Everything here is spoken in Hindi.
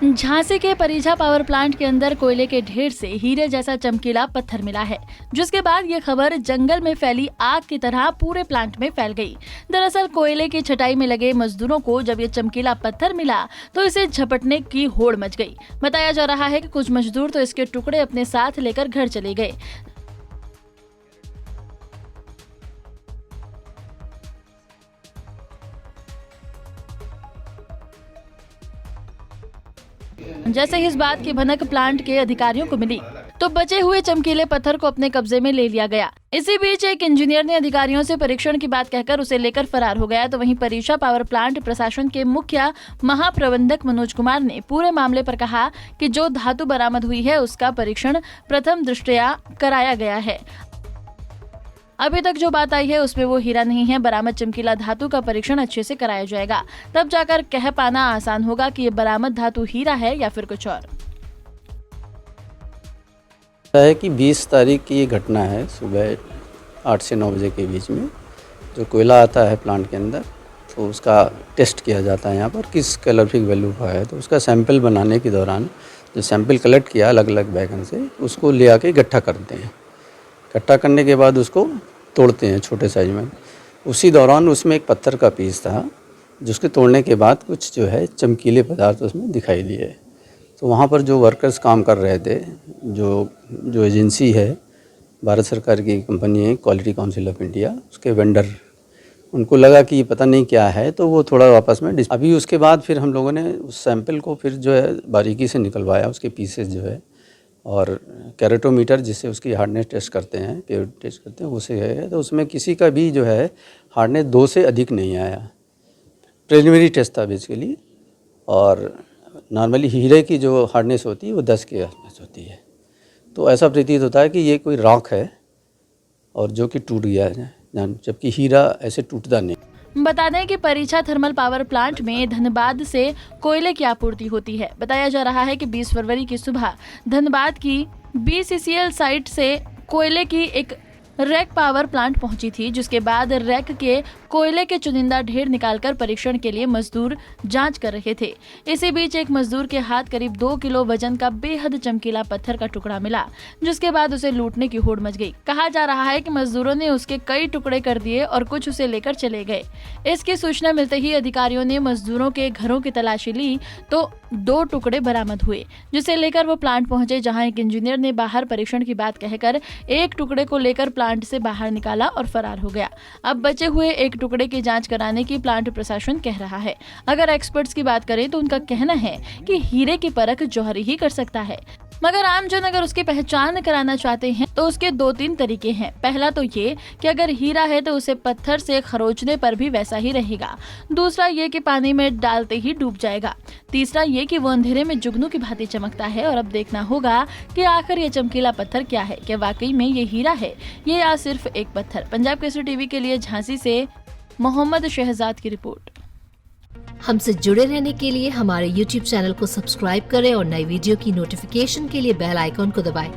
झांसी के परिछा पावर प्लांट के अंदर कोयले के ढेर से हीरे जैसा चमकीला पत्थर मिला है, जिसके बाद ये खबर जंगल में फैली आग की तरह पूरे प्लांट में फैल गई। दरअसल कोयले की छटाई में लगे मजदूरों को जब ये चमकीला पत्थर मिला तो इसे झपटने की होड़ मच गई। बताया जा रहा है कि कुछ मजदूर तो इसके टुकड़े अपने साथ लेकर घर चले गए। जैसे ही इस बात की भनक प्लांट के अधिकारियों को मिली तो बचे हुए चमकीले पत्थर को अपने कब्जे में ले लिया गया। इसी बीच एक इंजीनियर ने अधिकारियों से परीक्षण की बात कहकर उसे लेकर फरार हो गया। तो वहीं परिछा पावर प्लांट प्रशासन के मुख्य महाप्रबंधक मनोज कुमार ने पूरे मामले पर कहा कि जो धातु बरामद हुई है उसका परीक्षण प्रथम दृष्टया कराया गया है। अभी तक जो बात आई है उसमें वो हीरा नहीं है। बरामद चमकीला धातु का परीक्षण अच्छे से कराया जाएगा, तब जाकर कह पाना आसान होगा कि ये बरामद धातु हीरा है या फिर कुछ और। है कि 20 तारीख की ये घटना है, सुबह 8 से 9 बजे के बीच में जो कोयला आता है प्लांट के अंदर, तो उसका टेस्ट किया जाता है यहाँ पर किस कैलोरीफिक वैल्यू का है। तो उसका सैंपल बनाने के दौरान जो सैंपल कलेक्ट किया अलग अलग बैगन से, उसको ले आके इकट्ठा करते हैं। इकट्ठा करने के बाद उसको तोड़ते हैं छोटे साइज में। उसी दौरान उसमें एक पत्थर का पीस था, जिसके तोड़ने के बाद कुछ जो है चमकीले पदार्थ उसमें दिखाई दिए। तो वहाँ पर जो वर्कर्स काम कर रहे थे, जो एजेंसी है, भारत सरकार की कंपनी है क्वालिटी काउंसिल ऑफ इंडिया, उसके वेंडर, उनको लगा कि ये पता नहीं क्या है, तो वो थोड़ा आपस में अभी उसके बाद फिर हम लोगों ने उस सैंपल को फिर जो है बारीकी से निकलवाया, उसके पीसेस जो है, और कैरेटोमीटर जिससे उसकी हार्डनेस टेस्ट करते हैं, प्योरिटी टेस्ट करते हैं, उसे है। तो उसमें किसी का भी जो है हार्डनेस 2 से अधिक नहीं आया। प्रिलिमिनरी टेस्ट था बेसिकली, और नॉर्मली हीरे की जो हार्डनेस होती है वो 10 के आसपास होती है। तो ऐसा प्रतीत होता है कि ये कोई रॉक है और जो कि टूट गया है, जबकि हीरा ऐसे टूटता नहीं। बता दें कि परिछा थर्मल पावर प्लांट में धनबाद से कोयले की आपूर्ति होती है। बताया जा रहा है कि 20 फरवरी की सुबह धनबाद की BCCL साइट से कोयले की एक रैक पावर प्लांट पहुंची थी, जिसके बाद रैक के कोयले के चुनिंदा ढेर निकालकर परीक्षण के लिए मजदूर जांच कर रहे थे। इसी बीच एक मजदूर के हाथ करीब 2 किलो वजन का बेहद चमकीला पत्थर का टुकड़ा मिला, जिसके बाद उसे लूटने की होड़ मच गई। कहा जा रहा है कि मजदूरों ने उसके कई टुकड़े कर दिए और कुछ उसे लेकर चले गए। इसकी सूचना मिलते ही अधिकारियों ने मजदूरों के घरों की तलाशी ली तो 2 टुकड़े बरामद हुए, जिसे लेकर वो प्लांट पहुंचे, जहां एक इंजीनियर ने बाहर परीक्षण की बात कहकर एक टुकड़े को लेकर प्लांट से बाहर निकाला और फरार हो गया। अब बचे हुए एक टुकड़े की जांच कराने की प्लांट प्रशासन कह रहा है। अगर एक्सपर्ट्स की बात करें तो उनका कहना है कि हीरे की परख जौहरी ही कर सकता है, मगर आमजन अगर उसकी पहचान कराना चाहते हैं तो उसके 2-3 तरीके हैं। पहला तो ये कि अगर हीरा है तो उसे पत्थर से खरोचने पर भी वैसा ही रहेगा। दूसरा ये कि पानी में डालते ही डूब जाएगा। तीसरा ये कि वो अंधेरे में जुगनू की भांति चमकता है। और अब देखना होगा कि आखिर ये चमकीला पत्थर क्या है, क्या वाकई में ये हीरा है ये या सिर्फ एक पत्थर। पंजाब केसरी टीवी के लिए झांसी से मोहम्मद शहजाद की रिपोर्ट। हमसे जुड़े रहने के लिए हमारे YouTube चैनल को सब्सक्राइब करें और नई वीडियो की नोटिफिकेशन के लिए बेल आइकॉन को दबाएं।